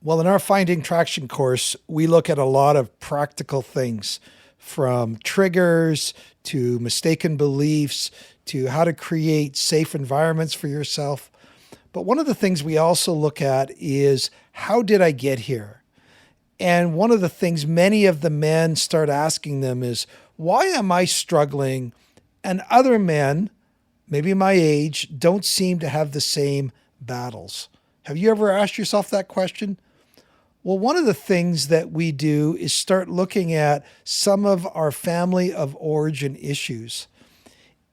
Well, in our Finding Traction course, we look at a lot of practical things from triggers to mistaken beliefs to how to create safe environments for yourself. But one of the things we also look at is how did I get here? And one of the things many of the men start asking them is, why am I struggling and other men, maybe my age, don't seem to have the same battles? Have you ever asked yourself that question? Well, one of the things that we do is start looking at some of our family of origin issues.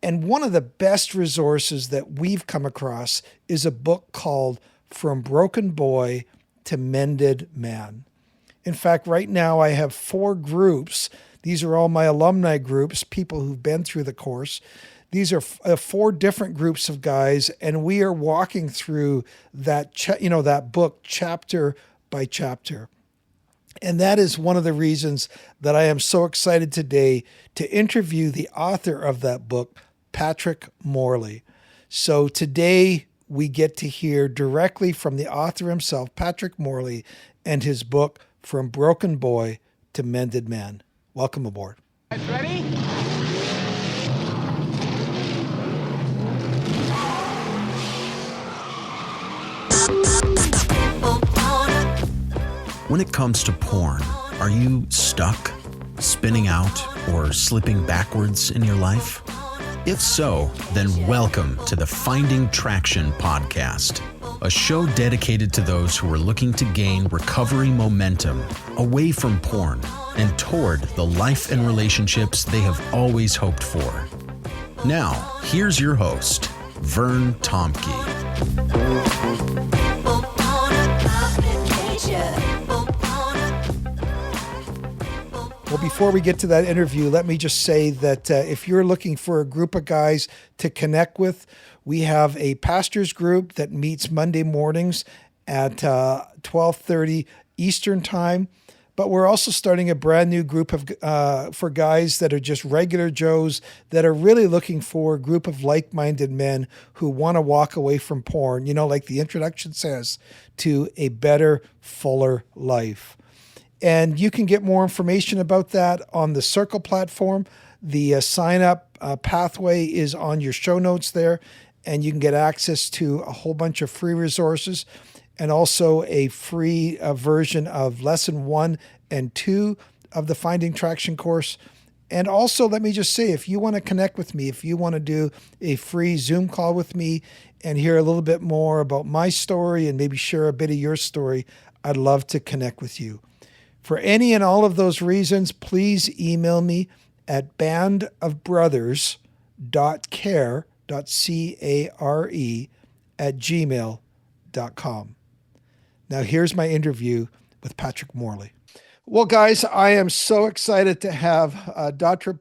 And one of the best resources that we've come across is a book called From Broken Boy to Mended Man. In fact, right now I have 4 groups. These are all my alumni groups, people who've been through the course. These are 4 different groups of guys, and we are walking through that book chapter by chapter. And that is one of the reasons that I am so excited today to interview the author of that book, Patrick Morley. So today we get to hear directly from the author himself, Patrick Morley, and his book, From Broken Boy to Mended Man. Welcome aboard. Ready? When it comes to porn, are you stuck, spinning out, or slipping backwards in your life? If so, then welcome to the Finding Traction podcast, a show dedicated to those who are looking to gain recovery momentum away from porn and toward the life and relationships they have always hoped for. Now, here's your host, Vern Tomke. Well, before we get to that interview, let me just say that if you're looking for a group of guys to connect with, we have a pastors group that meets Monday mornings at 12:30 Eastern time. But we're also starting a brand new group of for guys that are just regular Joes that are really looking for a group of like-minded men who want to walk away from porn, like the introduction says, to a better, fuller life. And you can get more information about that on the Circle platform. The sign-up pathway is on your show notes there, and you can get access to a whole bunch of free resources and also a free version of Lesson 1 and 2 of the Finding Traction course. And also, let me just say, if you want to connect with me, if you want to do a free Zoom call with me and hear a little bit more about my story and maybe share a bit of your story, I'd love to connect with you. For any and all of those reasons, please email me at bandofbrothers.care, C-A-R-E, at gmail.com. Now, here's my interview with Patrick Morley. Well, guys, I am so excited to have Dr.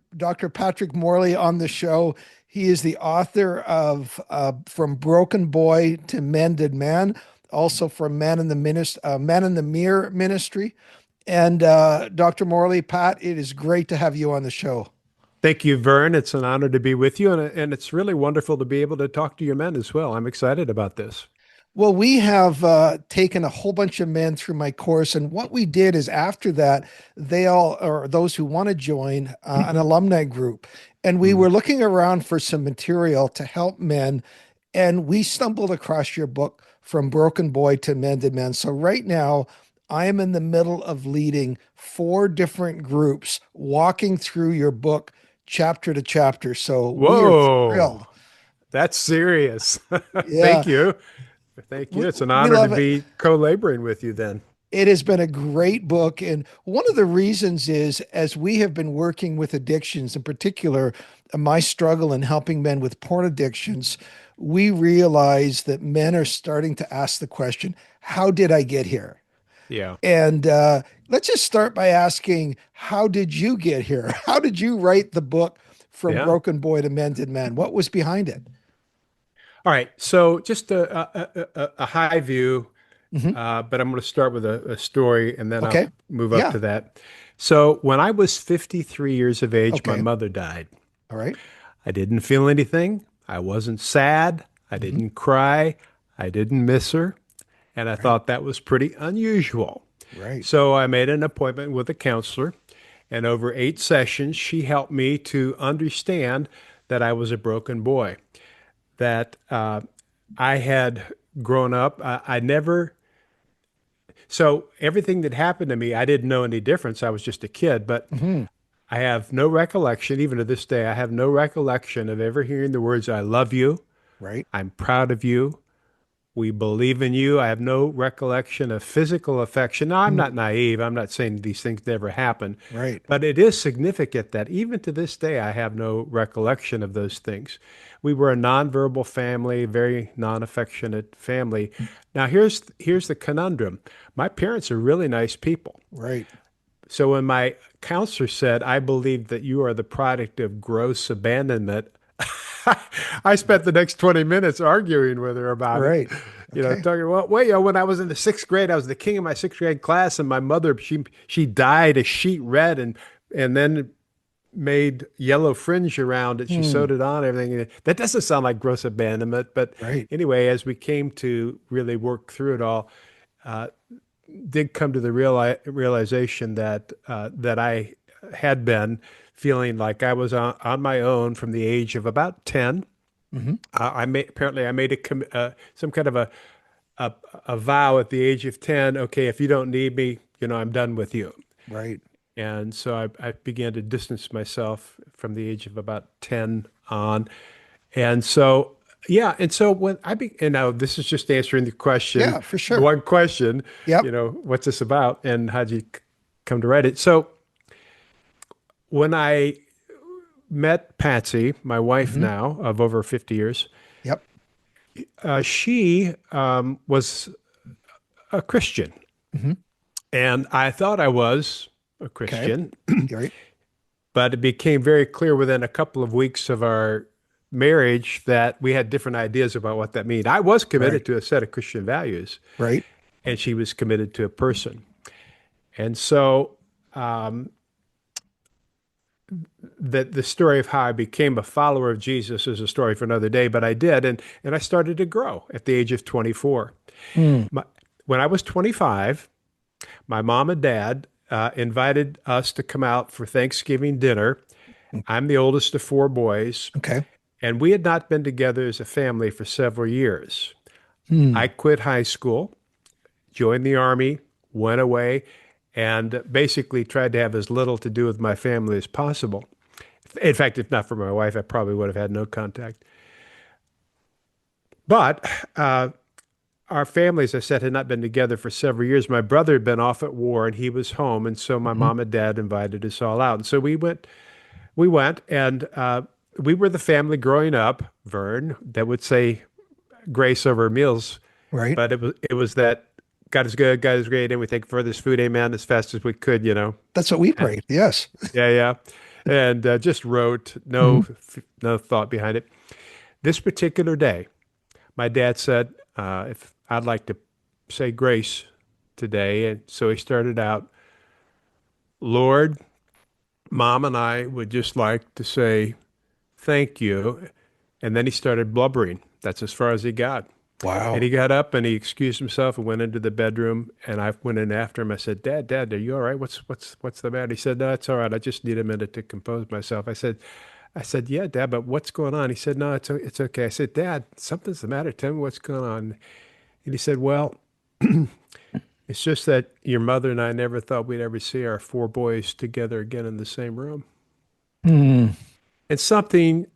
Patrick Morley on the show. He is the author of From Broken Boy to Mended Man, also from Man in the Mirror Ministry. And Dr. Morley, Pat, it is great to have you on the show. Thank you, Vern. It's an honor to be with you, and it's really wonderful to be able to talk to your men as well. I'm excited about this. Well, we have taken a whole bunch of men through my course, and what we did is after that, those who want to join an alumni group, and we were looking around for some material to help men, and we stumbled across your book, From Broken Boy to Mended Man. So right now, I am in the middle of leading 4 different groups, walking through your book chapter to chapter. So we are thrilled. That's serious. Yeah. Thank you. It's an honor to be co-laboring with you then. It has been a great book. And one of the reasons is, as we have been working with addictions, in particular, my struggle in helping men with porn addictions, we realize that men are starting to ask the question, how did I get here? Yeah. And let's just start by asking, how did you get here? How did you write the book From Broken Boy to Mended Man? What was behind it? All right. So just a high view, but I'm going to start with a story and then I'll move up to that. So when I was 53 years of age, my mother died. All right. I didn't feel anything. I wasn't sad. I didn't cry. I didn't miss her. And I thought that was pretty unusual. Right. So I made an appointment with a counselor, and over 8 sessions, she helped me to understand that I was a broken boy, that I had grown up. I never, so everything that happened to me, I didn't know any difference. I was just a kid, but I have no recollection, even to this day, I have no recollection of ever hearing the words, I love you, Right. I'm proud of you, we believe in you. I have no recollection of physical affection. Now, I'm not naive. I'm not saying these things never happen. Right. But it is significant that even to this day, I have no recollection of those things. We were a nonverbal family, very non-affectionate family. Now, here's the conundrum. My parents are really nice people. Right. So when my counselor said, I believe that you are the product of gross abandonment, I spent the next 20 minutes arguing with her about it. Right. You know, talking, well, wait, when I was in the 6th grade, I was the king of my 6th grade class, and my mother, she dyed a sheet red and then made yellow fringe around it. She sewed it on, everything. That doesn't sound like gross abandonment, but anyway, as we came to really work through it all, did come to the realization that that I had been feeling like I was on my own from the age of about 10. I made some kind of a vow at the age of 10. Okay, if you don't need me, I'm done with you. Right. And so I began to distance myself from the age of about 10 on. And so, yeah. And so when and now this is just answering the question. Yeah, for sure. One question, Yep. What's this about and how'd you come to write it? So when I met Patsy, my wife now of over 50 years, Yep. She was a Christian. And I thought I was a Christian, Right. but it became very clear within a couple of weeks of our marriage that we had different ideas about what that meant. I was committed to a set of Christian values, Right. and she was committed to a person. And so the story of how I became a follower of Jesus is a story for another day, but I did, and I started to grow at the age of 24. When I was 25, my mom and dad invited us to come out for Thanksgiving dinner. I'm the oldest of 4 boys. Okay. And we had not been together as a family for several years. I quit high school, joined the Army, went away, and basically tried to have as little to do with my family as possible. In fact, if not for my wife, I probably would have had no contact. But our family, as I said, had not been together for several years. My brother had been off at war, and he was home, and so my mom and dad invited us all out. And so we went, and we were the family growing up, Vern, that would say grace over meals. Right. But it was that God is good, God is great, and we thank for this food, amen, as fast as we could, That's what we prayed. Yes. Yeah. And just wrote, no thought behind it. This particular day, my dad said, if I'd like to say grace today. And so he started out, Lord, Mom and I would just like to say thank you. And then he started blubbering. That's as far as he got. Wow. And he got up and he excused himself and went into the bedroom. And I went in after him. I said, Dad, are you all right? What's the matter? He said, no, it's all right. I just need a minute to compose myself. I said, yeah, Dad, but what's going on? He said, no, it's okay. I said, Dad, something's the matter. Tell me what's going on. And he said, well, it's just that your mother and I never thought we'd ever see our 4 boys together again in the same room. And something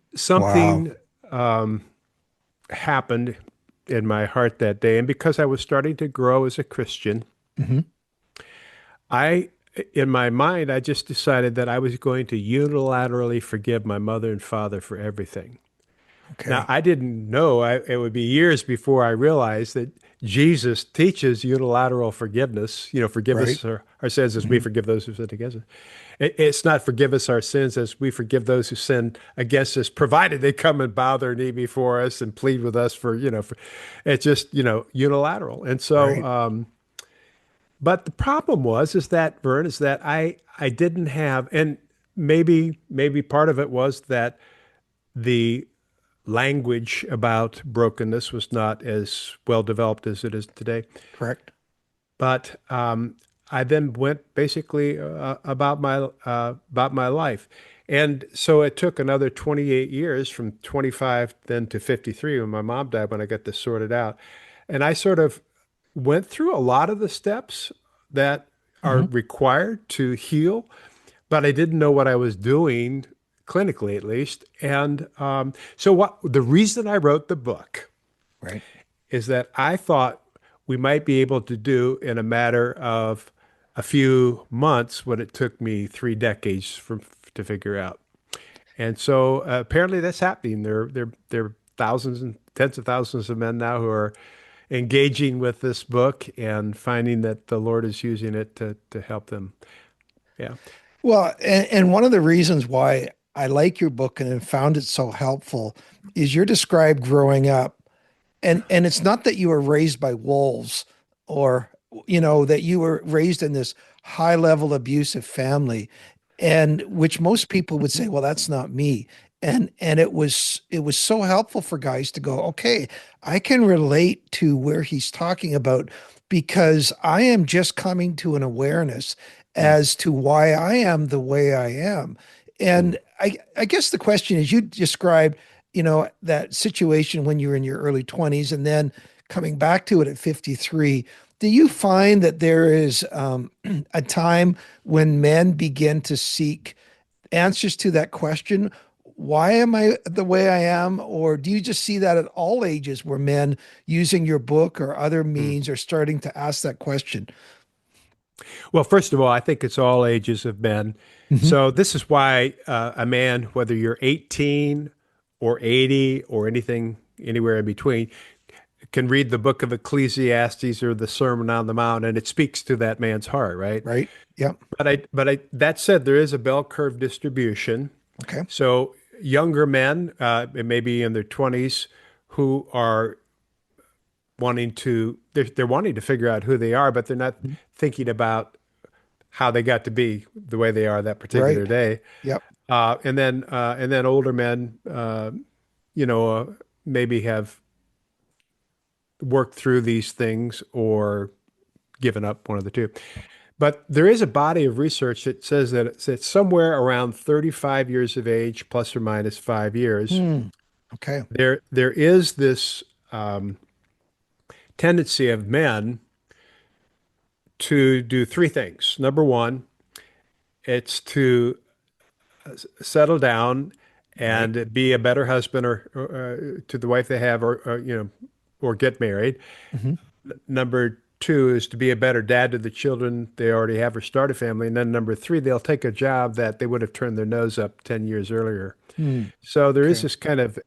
happened in my heart that day. And because I was starting to grow as a Christian, in my mind, I just decided that I was going to unilaterally forgive my mother and father for everything. Okay. Now, I didn't know, it would be years before I realized that Jesus teaches unilateral forgiveness, forgive us our sins as we forgive those who sin against us. It's not forgive us our sins as we forgive those who sin against us, provided they come and bow their knee before us and plead with us for it's just, unilateral. And so, but the problem is that, Vern, is that I didn't have, and maybe part of it was that the language about brokenness was not as well developed as it is today. Correct. But I then went basically about my life, and so it took another 28 years, from 25 then to 53 when my mom died, when I got this sorted out, and I sort of went through a lot of the steps that are required to heal, but I didn't know what I was doing clinically, at least. And so what the reason I wrote the book Right. is that I thought we might be able to do in a matter of a few months what it took me 3 decades to figure out. And so apparently that's happening. There are thousands and tens of thousands of men now who are engaging with this book and finding that the Lord is using it to help them. Yeah. Well, and one of the reasons why I like your book and have found it so helpful is you're described growing up, and it's not that you were raised by wolves, or that you were raised in this high level abusive family, and which most people would say, well, that's not me. And it was so helpful for guys to go, okay, I can relate to where he's talking about, because I am just coming to an awareness as to why I am the way I am. And I guess the question is, you described, that situation when you were in your early 20s and then coming back to it at 53. Do you find that there is a time when men begin to seek answers to that question? Why am I the way I am? Or do you just see that at all ages where men using your book or other means are starting to ask that question? Well, first of all, I think it's all ages of men. So this is why a man, whether you're 18 or 80 or anything, anywhere in between, can read the book of Ecclesiastes or the Sermon on the Mount, and it speaks to that man's heart, right? Right. Yep. That said, there is a bell curve distribution. Okay. So younger men, maybe in their 20s, who are they're wanting to figure out who they are, but they're not thinking about how they got to be the way they are that particular day. Yep. And then older men, maybe have worked through these things or given up, one of the two. But there is a body of research that says that it's somewhere around 35 years of age, plus or minus 5 years. Okay. There is this tendency of men to do three things. Number one, it's to settle down and be a better husband or to the wife they have, or get married. Number two is to be a better dad to the children they already have or start a family. And then number three, they'll take a job that they would have turned their nose up 10 years earlier. So there is this kind of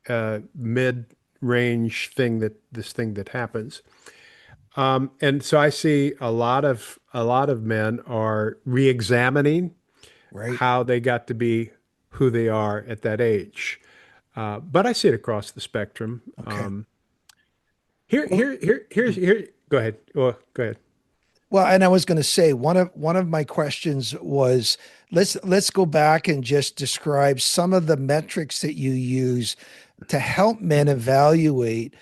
mid-range thing that happens. And so I see a lot of men are re-examining how they got to be who they are at that age. But I see it across the spectrum. Okay. Here. Go ahead. Go ahead. Well, and I was going to say, one of my questions was, let's go back and just describe some of the metrics that you use to help men evaluate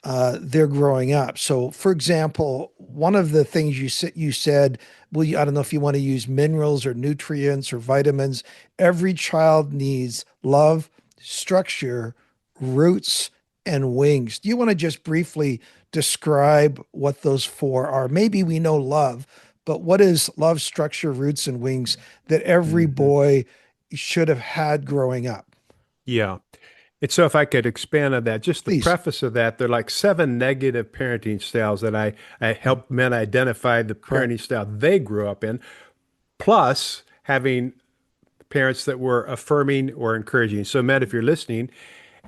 their growing up. So, for example, one of the things you said, well, I don't know if you want to use minerals or nutrients or vitamins. Every child needs love, structure, roots, and wings. Do you want to just briefly describe what those four are? Maybe we know love, but what is love, structure, roots, and wings that every boy should have had growing up? Yeah. And so if I could expand on that, just the Please. preface of that, there are like 7 negative parenting styles that I help men identify the parenting style they grew up in, plus having parents that were affirming or encouraging. So men, if you're listening,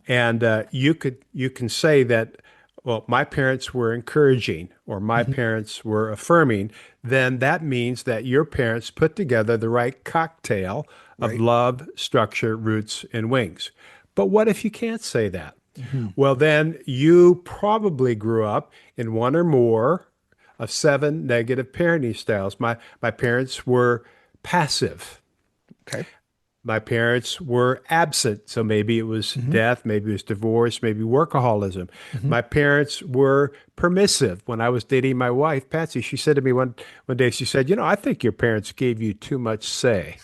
and you can say that, well, my parents were encouraging or my parents were affirming, then that means that your parents put together the right cocktail of love, structure, roots, and wings. But what if you can't say that? Well, then you probably grew up in one or more of 7 negative parenting styles. My parents were passive. Okay. My parents were absent. So maybe it was death, maybe it was divorce, maybe workaholism. My parents were permissive. When I was dating my wife, Patsy, she said to me one day, she said, I think your parents gave you too much say.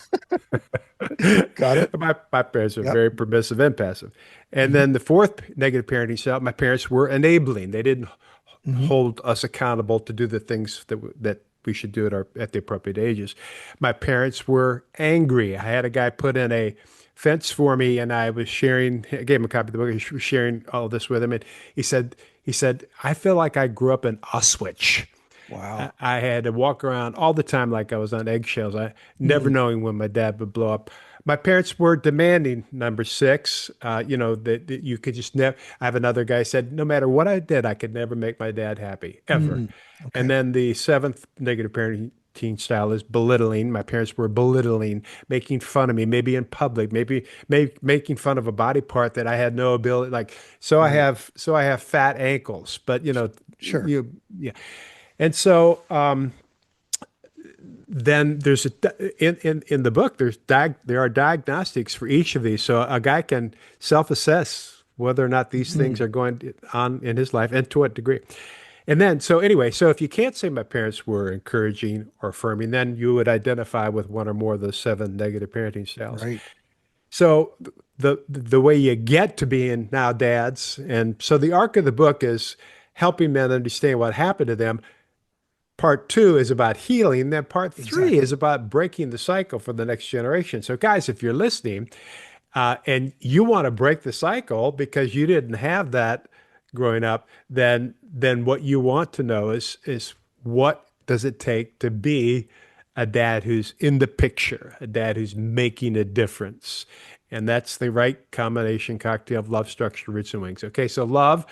Got it. My parents were Yep. very permissive and passive. And then the fourth negative parenting style, my parents were enabling. They didn't hold us accountable to do the things that we should do at the appropriate ages. My parents were angry. I had a guy put in a fence for me, and I gave him a copy of the book. He was sharing all this with him, and he said, I feel like I grew up in Auschwitz. Wow. I had to walk around all the time like I was on eggshells. I never knowing when my dad would blow up. My parents were demanding, number six. That you could just never. I have another guy said, no matter what I did, I could never make my dad happy ever. Okay. And then the seventh negative parenting style is belittling. My parents were belittling, making fun of me, maybe in public, maybe making fun of a body part that I had no ability. Like, I have fat ankles, but Sure. yeah. And so then there's in the book there are diagnostics for each of these, so a guy can self-assess whether or not these things are going on in his life and to what degree. And then so if you can't say my parents were encouraging or affirming, then you would identify with one or more of those seven negative parenting styles. Right. So the way you get to being now dads, and so the arc of the book is helping men understand what happened to them. Part two is about healing. Then part three is about breaking the cycle for the next generation. So guys, if you're listening and you want to break the cycle because you didn't have that growing up, then what you want to know is what does it take to be a dad who's in the picture, a dad who's making a difference. And that's the right combination cocktail of love, structure, roots, and wings. Okay, so love.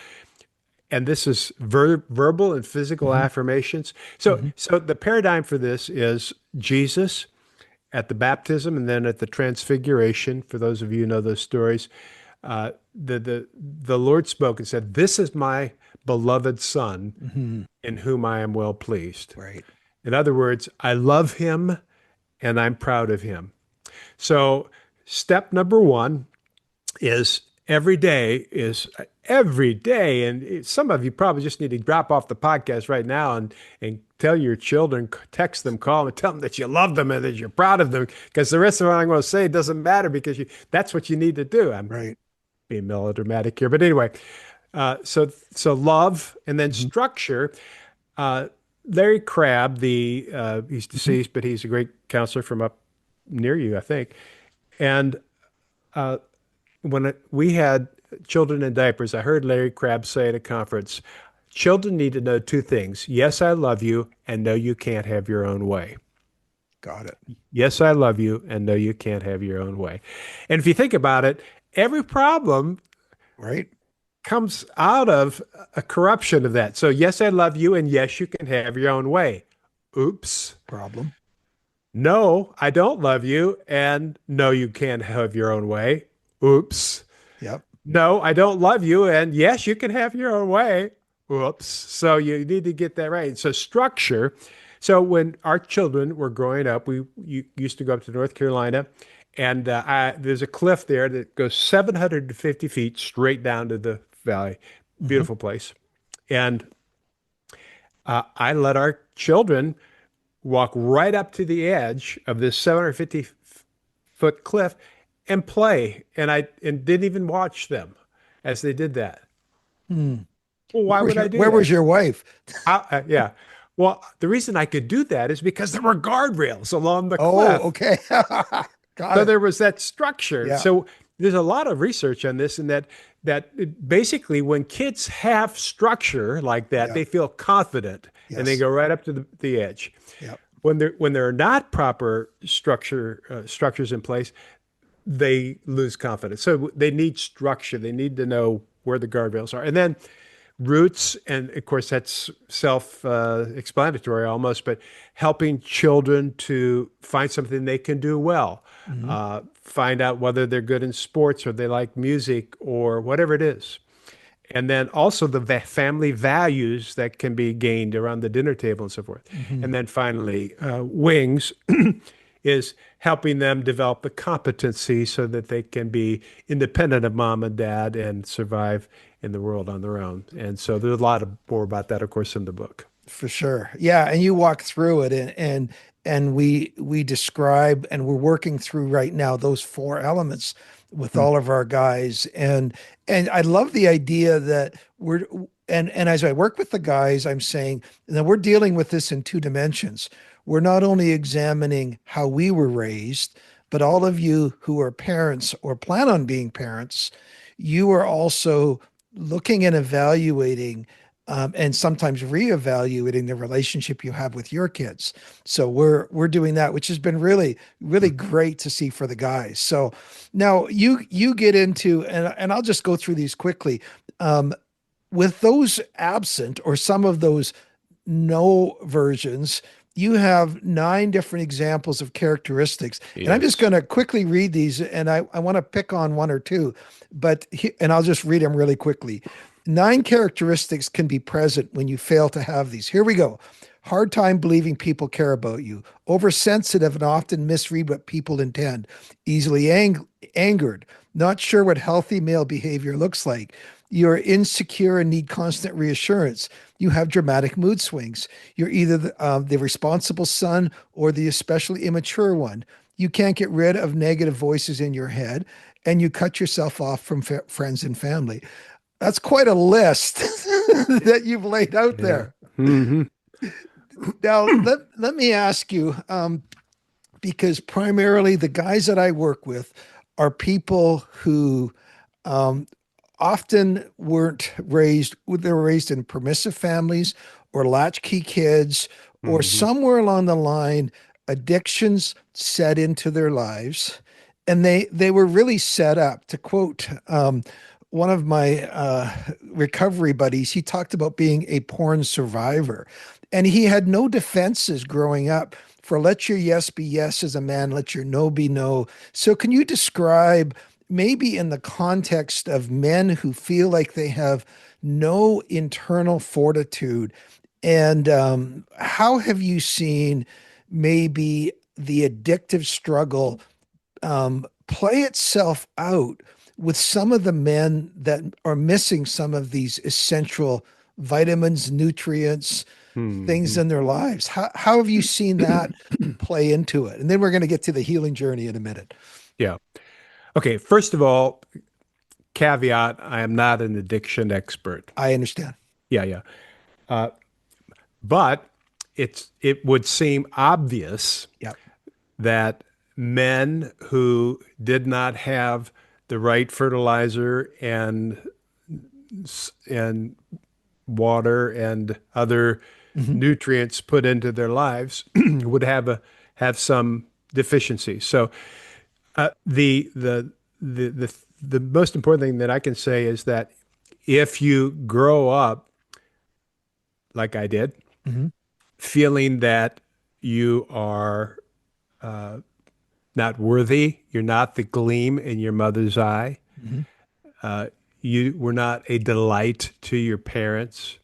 And this is verbal and physical affirmations. So the paradigm for this is Jesus at the baptism and then at the transfiguration. For those of you who know those stories, the Lord spoke and said, "This is my beloved Son, in whom I am well pleased." Right. In other words, I love him and I'm proud of him. So step number one is every day, and some of you probably just need to drop off the podcast right now and tell your children, text them, call them, and tell them that you love them and that you're proud of them, because the rest of what I'm going to say doesn't matter, because that's what you need to do. I'm being melodramatic here, but anyway, so love, and then structure. Larry Crabb, he's deceased, but he's a great counselor from up near you, I think, and when we had children in diapers, I heard Larry Crabb say at a conference, children need to know two things. Yes, I love you, and no, you can't have your own way. Got it. Yes, I love you, and no, you can't have your own way. And if you think about it, every problem comes out of a corruption of that. So yes, I love you, and yes, you can have your own way. Oops. Problem. No, I don't love you, and no, you can't have your own way. Oops. Yep. No, I don't love you. And yes, you can have your own way. Oops. So you need to get that right. So structure. So when our children were growing up, we used to go up to North Carolina, and there's a cliff there that goes 750 feet straight down to the valley. Beautiful place. And I let our children walk right up to the edge of this 750-foot cliff and play, and didn't even watch them as they did that. Well, why would I do that? Where was your wife? Yeah. Well, the reason I could do that is because there were guardrails along the cliff. Oh, okay. So there was that structure. Yeah. So there's a lot of research on this, and that basically when kids have structure like that, they feel confident and they go right up to the edge. Yep. When there are not proper structures in place, they lose confidence. So they need structure. They need to know where the guardrails are. And then roots, and of course that's self-explanatory almost, but helping children to find something they can do well, find out whether they're good in sports or they like music or whatever it is. And then also the family values that can be gained around the dinner table and so forth. And then finally, wings is helping them develop the competency so that they can be independent of mom and dad and survive in the world on their own. And so there's a lot more about that, of course, in the book. For sure. Yeah. And you walk through it and we describe, and we're working through right now those four elements with all of our guys. And I love the idea that and as I work with the guys, I'm saying that we're dealing with this in two dimensions. We're not only examining how we were raised, but all of you who are parents or plan on being parents, you are also looking and evaluating and sometimes reevaluating the relationship you have with your kids. So we're doing that, which has been really, really great to see for the guys. So now you get into, and I'll just go through these quickly. With those absent or some of those no versions, you have 9 different examples of characteristics. Yes. And I'm just going to quickly read these, and I want to pick on one or two, and I'll just read them really quickly. 9 characteristics can be present when you fail to have these. Here we go. Hard time believing people care about you. Oversensitive and often misread what people intend. Easily angered. Not sure what healthy male behavior looks like. You're insecure and need constant reassurance. You have dramatic mood swings. You're either the responsible son or the especially immature one. You can't get rid of negative voices in your head, and you cut yourself off from friends and family. That's quite a list that you've laid out there. Mm-hmm. Now, let me ask you, because primarily the guys that I work with are people who often they were raised in permissive families or latchkey kids, or somewhere along the line, addictions set into their lives. And they were really set up. To quote one of my recovery buddies, he talked about being a porn survivor. And he had no defenses growing up for let your yes be yes as a man, let your no be no. So can you describe, maybe in the context of men who feel like they have no internal fortitude, and how have you seen maybe the addictive struggle play itself out with some of the men that are missing some of these essential vitamins, nutrients, things in their lives? How have you seen that play into it? And then we're going to get to the healing journey in a minute. Yeah. Okay. First of all, caveat, I am not an addiction expert. I understand. Yeah. But it would seem obvious that men who did not have the right fertilizer and water and other nutrients put into their lives would have some deficiency. So the most important thing that I can say is that if you grow up like I did, feeling that you are not worthy, you're not the gleam in your mother's eye, you were not a delight to your parents,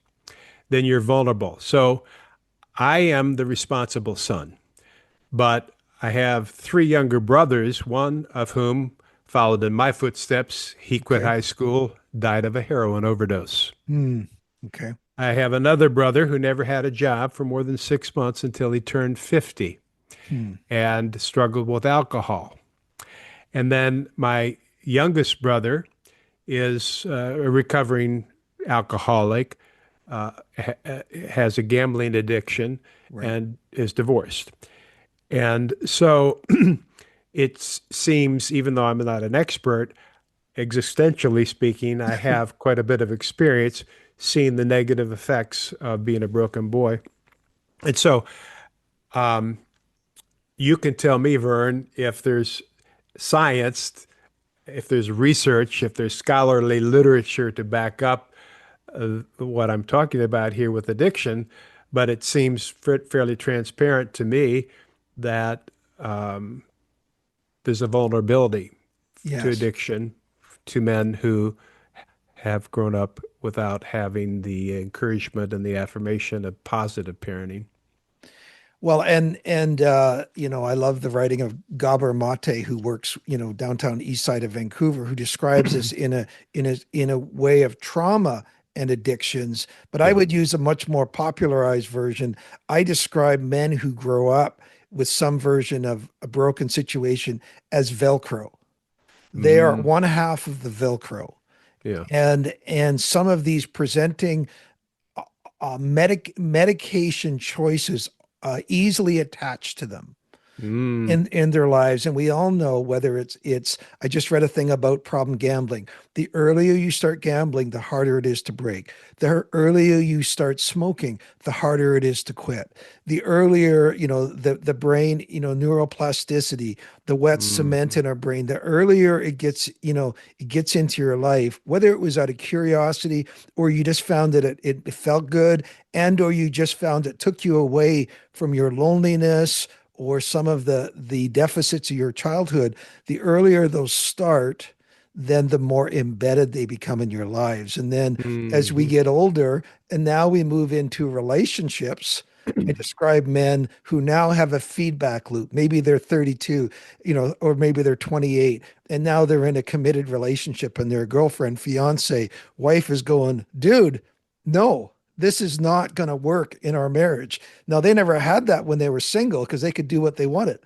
then you're vulnerable. So I am the responsible son, but I have 3 younger brothers, one of whom followed in my footsteps. He quit high school, died of a heroin overdose. Okay. I have another brother who never had a job for more than 6 months until he turned 50 and struggled with alcohol. And then my youngest brother is a recovering alcoholic, has a gambling addiction, and is divorced. And so it seems, even though I'm not an expert, existentially speaking, I have quite a bit of experience seeing the negative effects of being a broken boy. And so you can tell me, Vern, if there's science, if there's research, if there's scholarly literature to back up what I'm talking about here with addiction, but it seems fairly transparent to me that there's a vulnerability to addiction to men who have grown up without having the encouragement and the affirmation of positive parenting. Well, I love the writing of Gabor Mate, who works, downtown east side of Vancouver, who describes this in a way of trauma and addictions. But I Yeah. would use a much more popularized version. I describe men who grow up with some version of a broken situation as Velcro. They are Mm, one half of the Velcro, yeah. and some of these presenting medication choices easily attached to them Mm, in their lives. And we all know, whether it's I just read a thing about problem gambling. The earlier you start gambling, the harder it is to break. The earlier you start smoking, the harder it is to quit. The earlier, the brain, neuroplasticity, the wet cement mhm, in our brain, the earlier it gets into your life, whether it was out of curiosity, or you just found that it felt good, and or you just found it took you away from your loneliness or some of the deficits of your childhood. The earlier those start, then the more embedded they become in your lives. And then as we mhm, get older, and now we move into relationships, I describe men who now have a feedback loop. Maybe they're 32, or maybe they're 28, and now they're in a committed relationship, and their girlfriend, fiance, wife is going, dude, no, this is not going to work in our marriage. Now, they never had that when they were single because they could do what they wanted.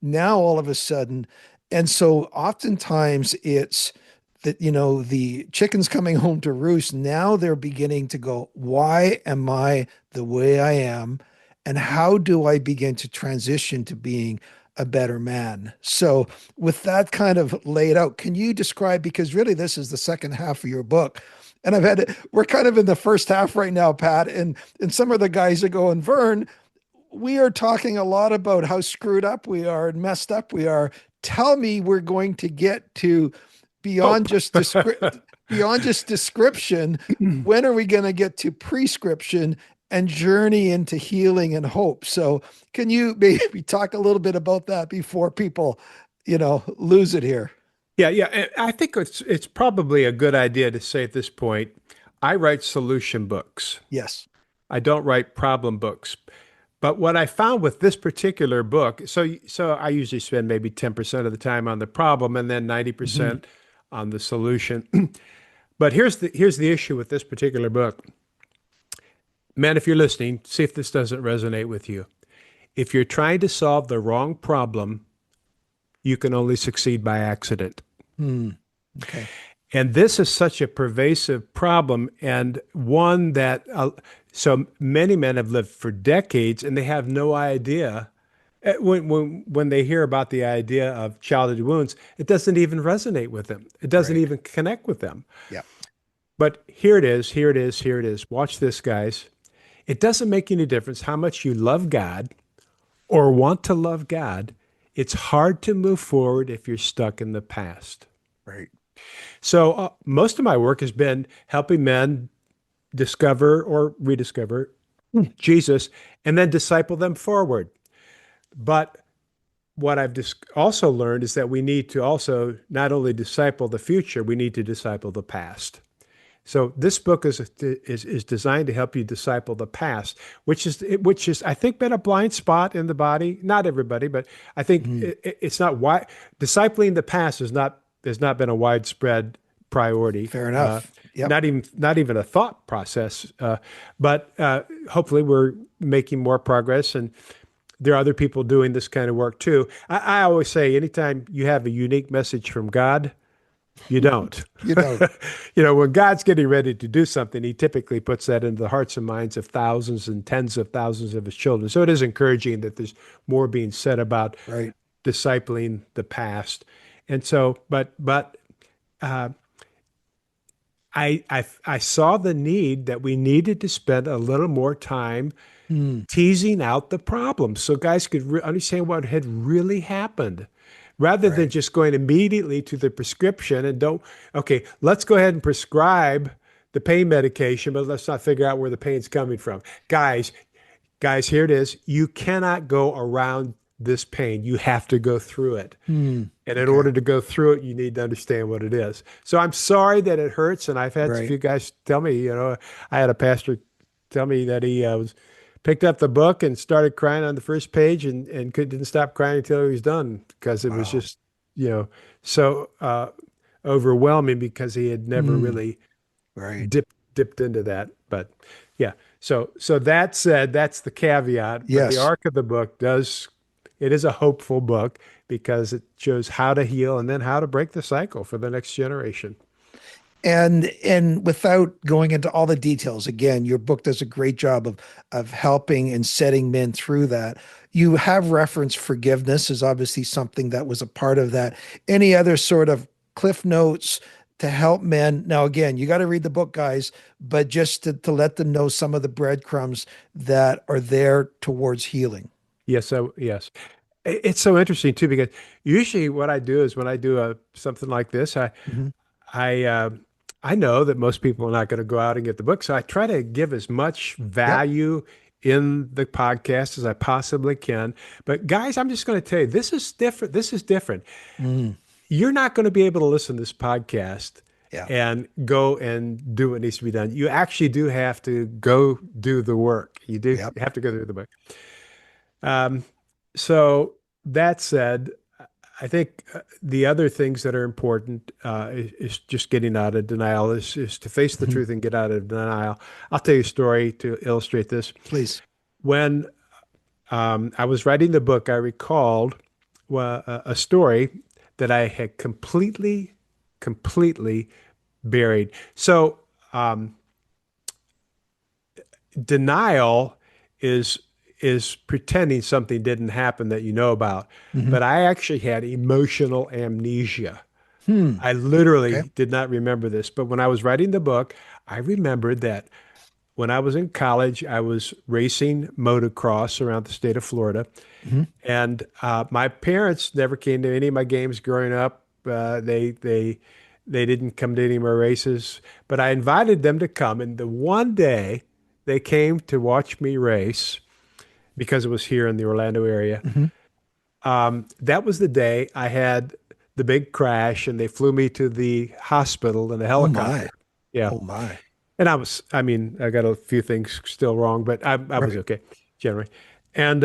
Now, all of a sudden, and so oftentimes it's that, the chickens coming home to roost. Now they're beginning to go, why am I the way I am? And how do I begin to transition to being a better man? So, with that kind of laid out, can you describe, because really this is the second half of your book, and we're kind of in the first half right now, Pat, and some of the guys are going, Vern, we are talking a lot about how screwed up we are and messed up we are. Tell me we're going to get to beyond hope. just description. When are we going to get to prescription and journey into healing and hope? So can you maybe talk a little bit about that before people, lose it here? Yeah, yeah. And I think it's probably a good idea to say at this point, I write solution books. Yes. I don't write problem books. But what I found with this particular book, so I usually spend maybe 10% of the time on the problem and then Mhm. 90% on the solution. But here's the issue with this particular book. Man, if you're listening, see if this doesn't resonate with you. If you're trying to solve the wrong problem, you can only succeed by accident. Okay. And this is such a pervasive problem, and one that so many men have lived for decades and they have no idea. When they hear about the idea of childhood wounds, it doesn't even resonate with them. It doesn't Right. even connect with them. Yeah. But here it is, here it is, here it is. Watch this, guys. It doesn't make any difference how much you love God or want to love God. It's hard to move forward if you're stuck in the past. Right. So most of my work has been helping men discover or rediscover Jesus and then disciple them forward. But what I've also learned is that we need to also not only disciple the future, we need to disciple the past. So this book is designed to help you disciple the past, which is I think been a blind spot in the body. Not everybody, but I think Mhm. it's not why discipling the past has not been a widespread priority. Fair enough. Yep. Not even a thought process. But hopefully we're making more progress, and there are other people doing this kind of work too. I always say, anytime you have a unique message from God, you don't. You don't. When God's getting ready to do something, he typically puts that into the hearts and minds of thousands and tens of thousands of his children. So it is encouraging that there's more being said about Right. discipling the past. And so, but I saw the need that we needed to spend a little more time Hmm. teasing out the problem so guys could understand what had really happened rather than Right. just going immediately to the prescription and okay, let's go ahead and prescribe the pain medication, but let's not figure out where the pain's coming from. Guys, here it is. You cannot go around this pain. You have to go through it. Hmm. And in Okay. order to go through it, you need to understand what it is. So I'm sorry that it hurts. And I've had a Right. few guys tell me, I had a pastor tell me that he was picked up the book and started crying on the first page and didn't stop crying until he was done because it was just, so overwhelming because he had never really Right. dipped into that. But yeah, so that said, that's the caveat. But the Yes. arc of the book it is a hopeful book because it shows how to heal and then how to break the cycle for the next generation. And without going into all the details, again, your book does a great job of helping and setting men through that. You have referenced forgiveness is obviously something that was a part of that. Any other sort of cliff notes to help men? Now, again, you got to read the book, guys, but just to let them know some of the breadcrumbs that are there towards healing. Yes. It's so interesting too, because usually what I do is when I do something like this, Mm-hmm. I uh, I know that most people are not going to go out and get the book, so I try to give as much Yep. value in the podcast as I possibly can. But guys, I'm just going to tell you, this is different. This is different. Mm. You're not going to be able to listen to this podcast Yeah. and go and do what needs to be done. You actually do have to go do the work. You do Yep. have to go through the book. Um, so that said, I think the other things that are important is just getting out of denial, is to face the Mm-hmm. truth and get out of denial. I'll tell you a story to illustrate this. Please. When I was writing the book, I recalled a story that I had completely buried. So denial is pretending something didn't happen that you know about. Mm-hmm. But I actually had emotional amnesia. Hmm. I Okay. literally did not remember this, but when I was writing the book, I remembered that when I was in college, I was racing motocross around the state of Florida, Mm-hmm. and my parents never came to any of my games growing up. They didn't come to any of my races, but I invited them to come, and the one day they came to watch me race because it was here in the Orlando area. Mm-hmm. That was the day I had the big crash, and they flew me to the hospital in a Oh my. helicopter. Yeah. Oh my. And I mean, I got a few things still wrong, but I was Right. okay generally. And,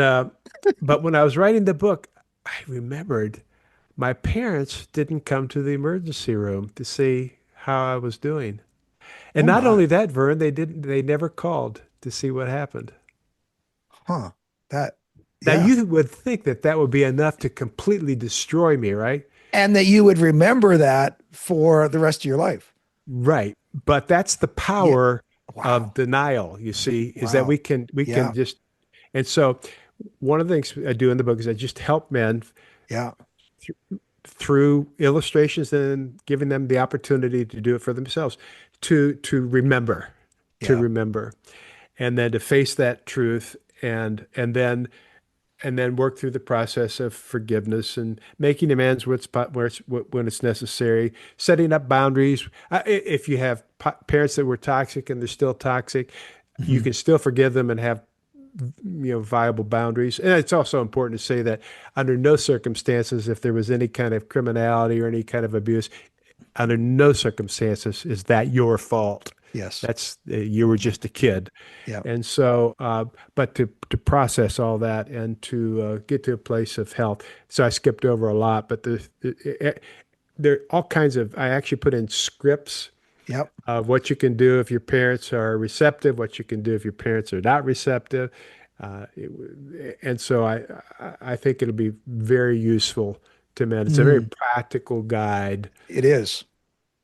but when I was writing the book, I remembered my parents didn't come to the emergency room to see how I was doing. And Oh not my. only that, Vern, they never called to see what happened. Huh. That, Now, yeah. you would think that that would be enough to completely destroy me, right? And that you would remember that for the rest of your life. Right. But that's the Yeah. power of Wow. denial, you see, is that Wow. we can Yeah. just, and so one of the things I do in the book is I just help men Yeah. through illustrations and giving them the opportunity to do it for themselves, to remember, to Yeah. remember, and then to face that truth and then work through the process of forgiveness and making amends when it's necessary, setting up boundaries. If you have parents that were toxic and they're still toxic, you Mhm. can still forgive them and have viable boundaries. And it's also important to say that under no circumstances, if there was any kind of criminality or any kind of abuse, under no circumstances is that your fault. Yes. That's you were just a kid. Yeah. And so, but to process all that and to get to a place of health. So I skipped over a lot, but there are all kinds of, I actually put in scripts Yep. of what you can do if your parents are receptive, what you can do if your parents are not receptive. And so I think it'll be very useful to men. It's a very Mm, practical guide. it is.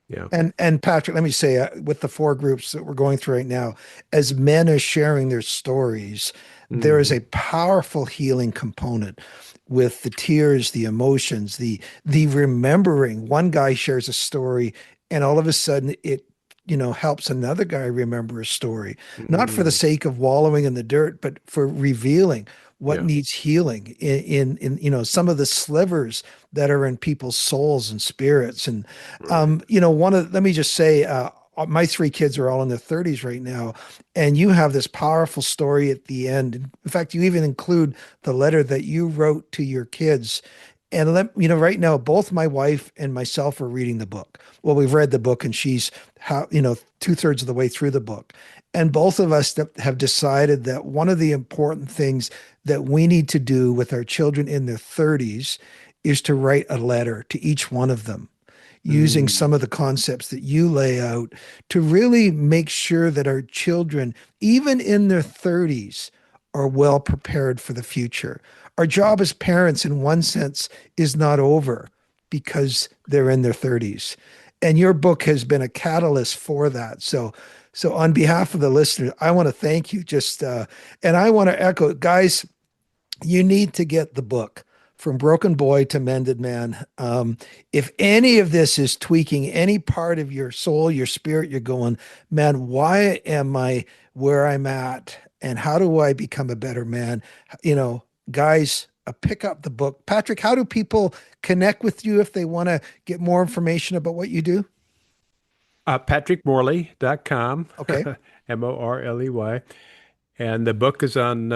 Yeah. And Patrick, let me say, with the four groups that we're going through right now, as men are sharing their stories, there is Hmm. a powerful healing component with the tears, the emotions, the remembering. One guy shares a story, and all of a sudden it, helps another guy remember a story, not for the Hmm. sake of wallowing in the dirt, but for revealing what Yeah. needs healing in some of the slivers that are in people's souls and spirits. And Right. let me just say, my three kids are all in their 30s right now, and you have this powerful story at the end. In fact, you even include the letter that you wrote to your kids. And right now, both my wife and myself are reading the book. Well, we've read the book, and she's 2/3 of the way through the book. And both of us have decided that one of the important things that we need to do with our children in their 30s is to write a letter to each one of them, using some of the concepts that you lay out to really make sure that our children, even in their 30s, are well prepared for the future. Our job as parents, in one sense, is not over because they're in their 30s. And your book has been a catalyst for that. So on behalf of the listeners, I want to thank you. And I want to echo, guys, you need to get the book From Broken Boy to Mended Man. If any of this is tweaking any part of your soul, your spirit, you're going, man, why am I where I'm at? And how do I become a better man? Guys, pick up the book. Patrick, how do people connect with you if they want to get more information about what you do? PatrickMorley.com. Okay. Morley. And the book is on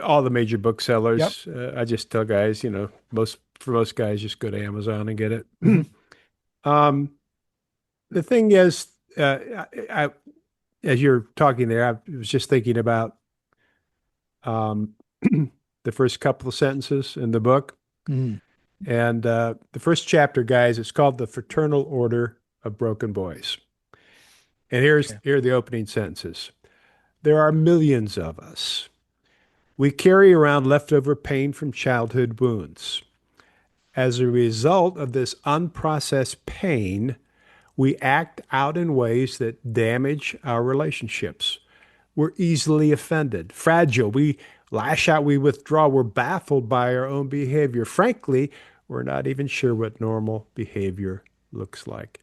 all the major booksellers. Yep. I just tell guys, for most guys, just go to Amazon and get it. The thing is, as you're talking there, I was just thinking about the first couple of sentences in the book. And the first chapter, guys, it's called The Fraternal Order of Broken Boys. And here are the opening sentences. There are millions of us. We carry around leftover pain from childhood wounds. As a result of this unprocessed pain, we act out in ways that damage our relationships. We're easily offended, fragile. We lash out, we withdraw. We're baffled by our own behavior. Frankly, we're not even sure what normal behavior looks like.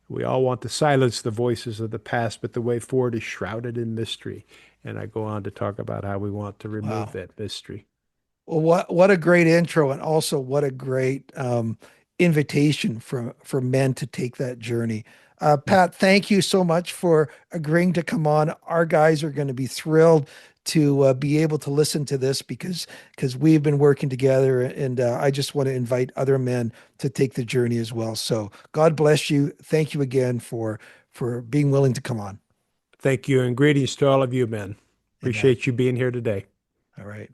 We all want to silence the voices of the past, but the way forward is shrouded in mystery. And I go on to talk about how we want to remove that mystery. Well, what a great intro, and also what a great invitation for men to take that journey. Pat, thank you so much for agreeing to come on. Our guys are going to be thrilled to be able to listen to this because we've been working together, and I just want to invite other men to take the journey as well. So God bless you. Thank you again for being willing to come on. Thank you, and greetings to all of you, men. Appreciate you being here today. All right.